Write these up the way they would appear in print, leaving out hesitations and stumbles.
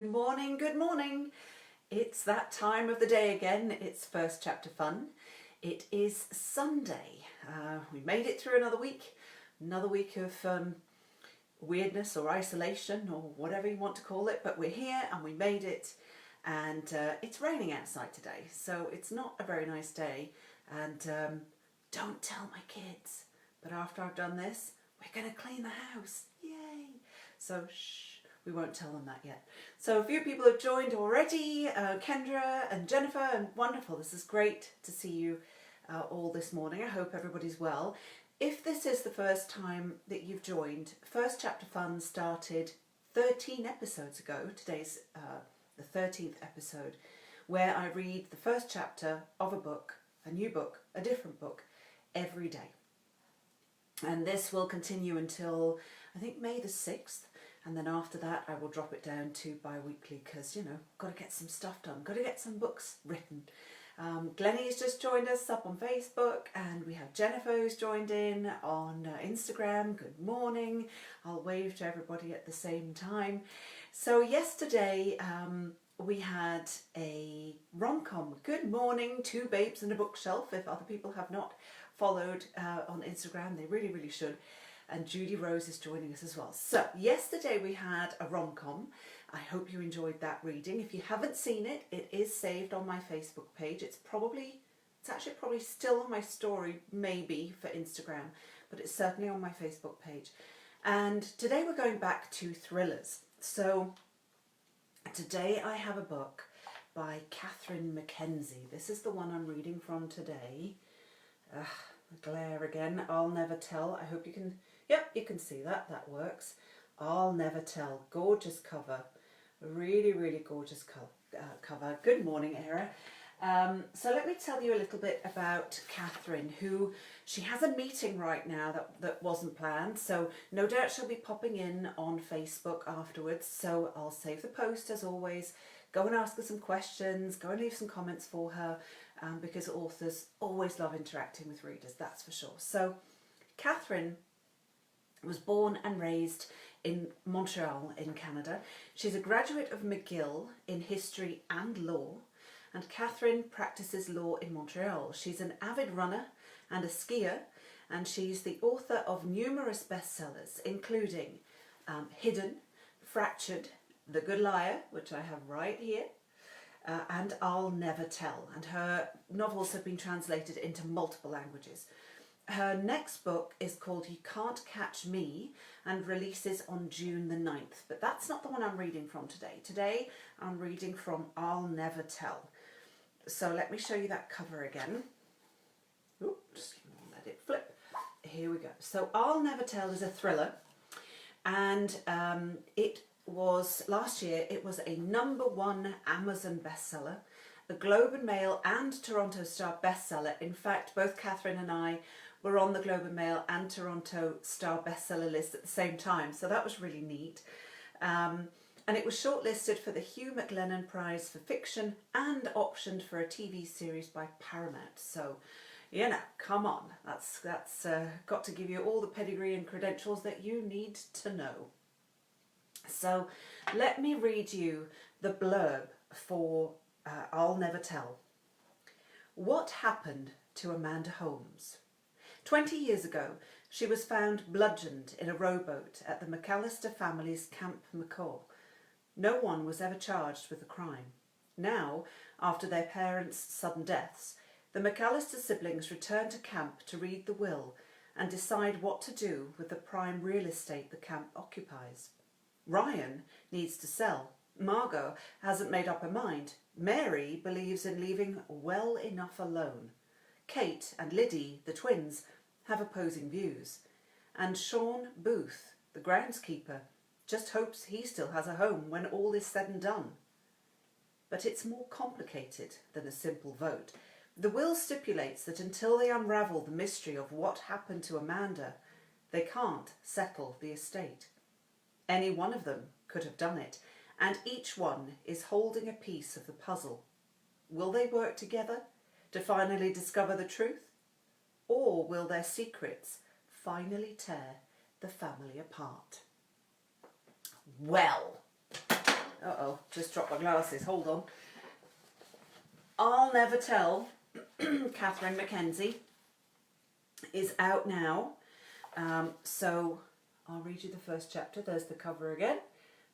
Good morning, good morning. It's that time of the day again. It's first chapter fun. It is Sunday. We made it through another week of weirdness or isolation or whatever you want to call it, but we're here and we made it, and it's raining outside today, so it's not a very nice day, and don't tell my kids, but after I've done this, we're going to clean the house. Yay! So shh. We won't tell them that yet. So a few people have joined already, Kendra and Jennifer, and wonderful. This is great to see you all this morning. I hope everybody's well. If this is the first time that you've joined, First Chapter Fun started 13 episodes ago. Today's the 13th episode, where I read the first chapter of a book, a new book, a different book, every day. And this will continue until, I think, May the 6th. And then after that, I will drop it down to bi-weekly because, you know, got to get some stuff done, got to get some books written. Glennie has just joined us up on Facebook, and we have Jennifer who's joined in on Instagram. Good morning. I'll wave to everybody at the same time. So yesterday we had a rom-com. Good morning, Two Babes and a Bookshelf. If other people have not followed on Instagram, they really, really should. And Judy Rose is joining us as well. So yesterday we had a rom-com. I hope you enjoyed that reading. If you haven't seen it, it is saved on my Facebook page. It's actually probably still on my story, maybe for Instagram, but it's certainly on my Facebook page. And today we're going back to thrillers. So today I have a book by McKenzie. This is the one I'm reading from today. Glare again. I'll Never Tell. I hope you can... Yep, you can see that. That works. I'll Never Tell. Gorgeous cover. Really, really gorgeous cover. Good morning, Era. So let me tell you a little bit about Catherine, who she has a meeting right now that wasn't planned. So no doubt she'll be popping in on Facebook afterwards. So I'll save the post as always. Go and ask her some questions. Go and leave some comments for her, because authors always love interacting with readers, that's for sure. So Catherine was born and raised in Montreal in Canada. She's a graduate of McGill in history and law, and Catherine practices law in Montreal. She's an avid runner and a skier, and she's the author of numerous bestsellers, including Hidden, Fractured, The Good Liar, which I have right here, and I'll Never Tell. And her novels have been translated into multiple languages. Her next book is called You Can't Catch Me and releases on June the 9th. But that's not the one I'm reading from today. Today I'm reading from I'll Never Tell. So let me show you that cover again. Oops, let it flip. Here we go. So I'll Never Tell is a thriller, and it was last year. It was a #1 Amazon bestseller, a Globe and Mail and Toronto Star bestseller. In fact, both Catherine and I were on the Globe and Mail and Toronto Star bestseller list at the same time, so that was really neat. And it was shortlisted for the Hugh McLennan Prize for Fiction and optioned for a TV series by Paramount. So, you know, come on, that's got to give you all the pedigree and credentials that you need to know. So let me read you the blurb for I'll Never Tell. What happened to Amanda Holmes? 20 years ago, she was found bludgeoned in a rowboat at the McAllister family's Camp McCaw. No one was ever charged with the crime. Now, after their parents' sudden deaths, the McAllister siblings return to camp to read the will and decide what to do with the prime real estate the camp occupies. Ryan needs to sell. Margot hasn't made up her mind. Mary believes in leaving well enough alone. Kate and Liddy, the twins, have opposing views. And Sean Booth, the groundskeeper, just hopes he still has a home when all is said and done. But it's more complicated than a simple vote. The will stipulates that until they unravel the mystery of what happened to Amanda, they can't settle the estate. Any one of them could have done it, and each one is holding a piece of the puzzle. Will they work together to finally discover the truth? Or will their secrets finally tear the family apart? Well, Uh-oh, just dropped my glasses, hold on. I'll Never Tell, Catherine McKenzie, is out now. So I'll read you the first chapter. There's the cover again.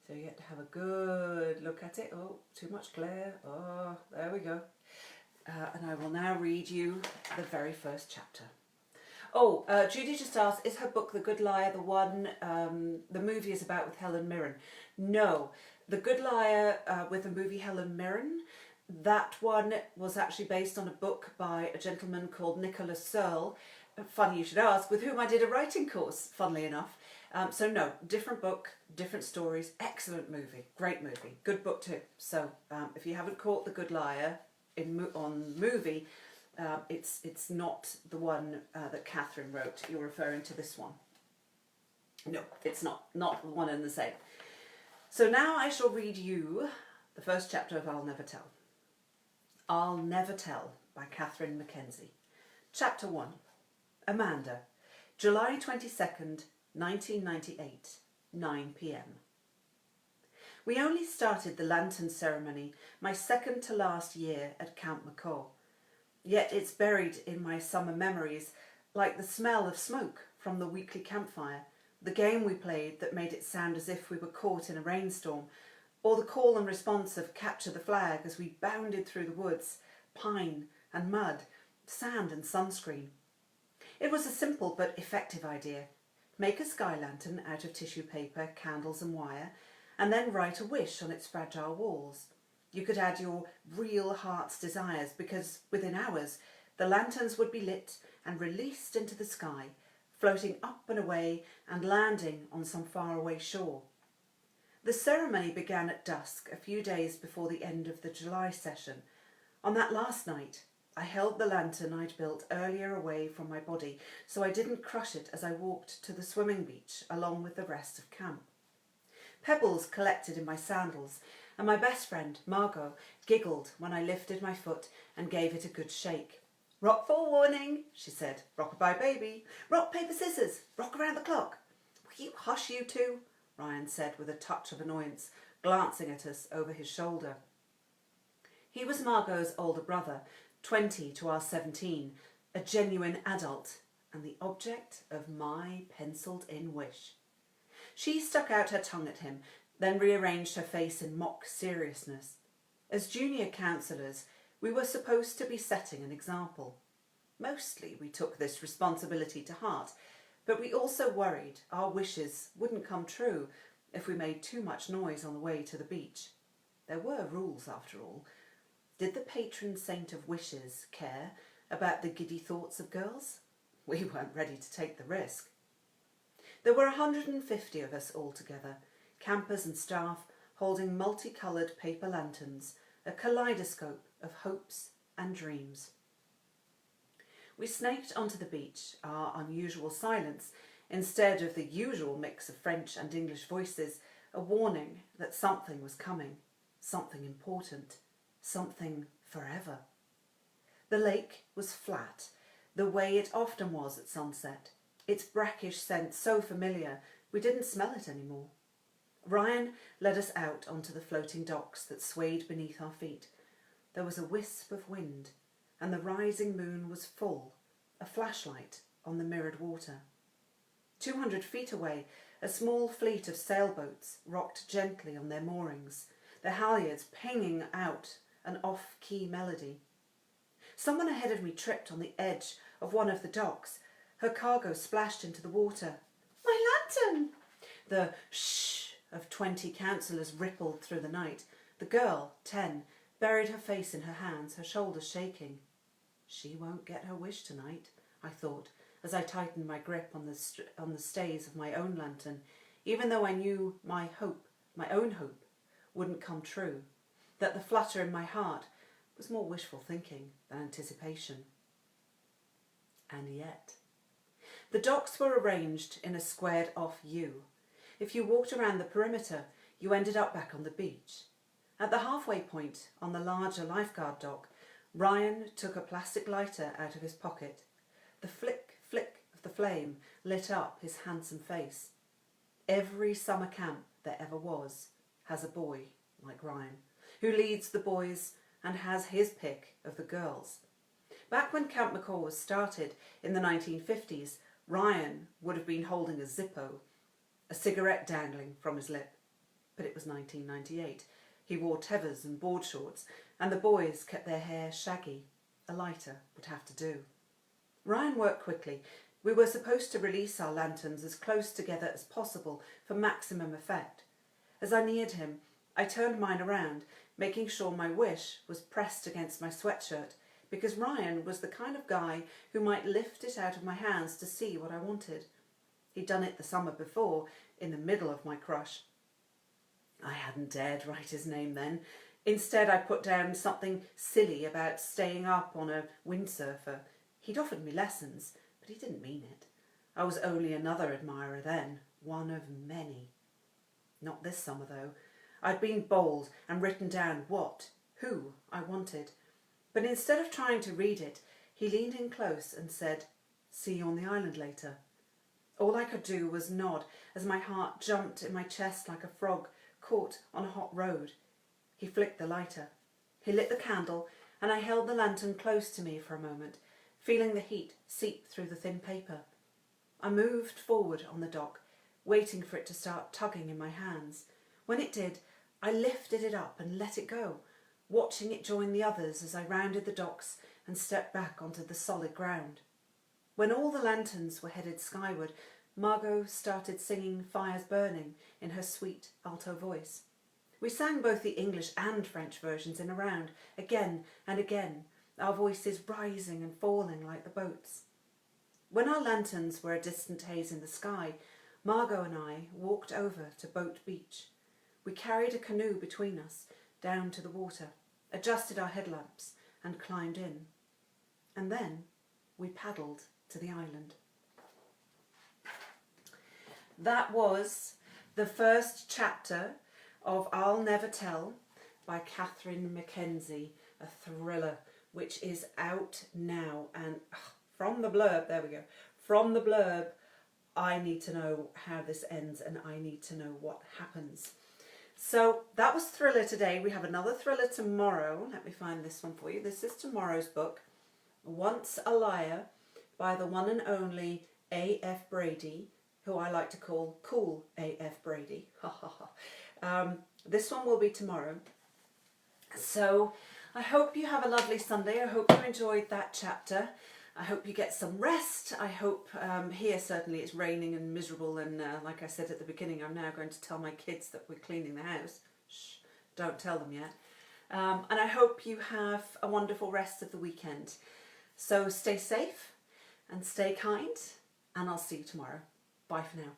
So you get to have a good look at it. Oh, too much glare. Oh, there we go. And I will now read you the very first chapter. Oh, Judy just asked, is her book The Good Liar the one the movie is about with Helen Mirren? No, The Good Liar with the movie Helen Mirren, that one was actually based on a book by a gentleman called Nicholas Searle. Funny you should ask, with whom I did a writing course, funnily enough. So no, different book, different stories, excellent movie, great movie, good book too. So if you haven't caught The Good Liar on movie, it's not the one that Catherine wrote. You're referring to this one. No, it's not one and the same. So now I shall read you the first chapter of I'll Never Tell. I'll Never Tell by Catherine McKenzie. Chapter 1. Amanda, July 22nd, 1998, 9 p.m. We only started the lantern ceremony my second to last year at Camp McCaw. Yet it's buried in my summer memories like the smell of smoke from the weekly campfire, the game we played that made it sound as if we were caught in a rainstorm, or the call and response of Capture the Flag as we bounded through the woods, pine and mud, sand and sunscreen. It was a simple but effective idea. Make a sky lantern out of tissue paper, candles and wire, and then write a wish on its fragile walls. You could add your real heart's desires because within hours the lanterns would be lit and released into the sky, floating up and away and landing on some faraway shore. The ceremony began at dusk a few days before the end of the July session. On that last night, I held the lantern I'd built earlier away from my body so I didn't crush it as I walked to the swimming beach along with the rest of camp. Pebbles collected in my sandals, and my best friend, Margot, giggled when I lifted my foot and gave it a good shake. "Rock forewarning," she said. "Rock-a-bye, baby. Rock, paper, scissors. Rock around the clock." "Will you hush, you two?" Ryan said with a touch of annoyance, glancing at us over his shoulder. He was Margot's older brother, 20 to our 17, a genuine adult, and the object of my penciled-in wish. She stuck out her tongue at him, then rearranged her face in mock seriousness. As junior counsellors, we were supposed to be setting an example. Mostly we took this responsibility to heart, but we also worried our wishes wouldn't come true if we made too much noise on the way to the beach. There were rules, after all. Did the patron saint of wishes care about the giddy thoughts of girls? We weren't ready to take the risk. There were 150 of us altogether, campers and staff holding multicoloured paper lanterns, a kaleidoscope of hopes and dreams. We snaked onto the beach, our unusual silence, instead of the usual mix of French and English voices, a warning that something was coming, something important, something forever. The lake was flat, the way it often was at sunset, its brackish scent so familiar we didn't smell it anymore. Ryan led us out onto the floating docks that swayed beneath our feet. There was a wisp of wind, and the rising moon was full, a flashlight on the mirrored water. 200 feet away, a small fleet of sailboats rocked gently on their moorings, their halyards pinging out an off-key melody. Someone ahead of me tripped on the edge of one of the docks. Her cargo splashed into the water. "My lantern!" The shh of 20 counsellors rippled through the night. The girl, 10, buried her face in her hands, her shoulders shaking. She won't get her wish tonight, I thought, as I tightened my grip on the stays of my own lantern, even though I knew my own hope, wouldn't come true, that the flutter in my heart was more wishful thinking than anticipation. And yet, the docks were arranged in a squared-off U. If you walked around the perimeter, you ended up back on the beach. At the halfway point, on the larger lifeguard dock, Ryan took a plastic lighter out of his pocket. The flick, flick of the flame lit up his handsome face. Every summer camp there ever was has a boy like Ryan, who leads the boys and has his pick of the girls. Back when Camp McCall was started in the 1950s, Ryan would have been holding a Zippo, a cigarette dangling from his lip. But it was 1998. He wore tethers and board shorts, and the boys kept their hair shaggy. A lighter would have to do. Ryan worked quickly. We were supposed to release our lanterns as close together as possible for maximum effect. As I neared him, I turned mine around, making sure my wish was pressed against my sweatshirt, because Ryan was the kind of guy who might lift it out of my hands to see what I wanted. He'd done it the summer before, in the middle of my crush. I hadn't dared write his name then. Instead, I put down something silly about staying up on a windsurfer. He'd offered me lessons, but he didn't mean it. I was only another admirer then, one of many. Not this summer, though. I'd been bold and written down who I wanted. But instead of trying to read it, he leaned in close and said, "See you on the island later." All I could do was nod as my heart jumped in my chest like a frog caught on a hot road. He flicked the lighter. He lit the candle, and I held the lantern close to me for a moment, feeling the heat seep through the thin paper. I moved forward on the dock, waiting for it to start tugging in my hands. When it did, I lifted it up and let it go, watching it join the others as I rounded the docks and stepped back onto the solid ground. When all the lanterns were headed skyward, Margot started singing Fires Burning in her sweet alto voice. We sang both the English and French versions in a round, again and again, our voices rising and falling like the boats. When our lanterns were a distant haze in the sky, Margot and I walked over to Boat Beach. We carried a canoe between us down to the water, adjusted our headlamps and climbed in. And then we paddled to the island. That was the first chapter of I'll Never Tell by Catherine McKenzie, a thriller which is out now. And from the blurb, there we go, from the blurb, I need to know how this ends and I need to know what happens. So that was thriller today. We have another thriller tomorrow. Let me find this one for you. This is tomorrow's book, Once a Liar, by the one and only A.F. Brady, who I like to call Cool A.F. Brady. This one will be tomorrow. So I hope you have a lovely Sunday. I hope you enjoyed that chapter. I hope you get some rest. I hope, here certainly it's raining and miserable, and like I said at the beginning, I'm now going to tell my kids that we're cleaning the house. Shh, don't tell them yet. And I hope you have a wonderful rest of the weekend. So stay safe and stay kind, and I'll see you tomorrow. Bye for now.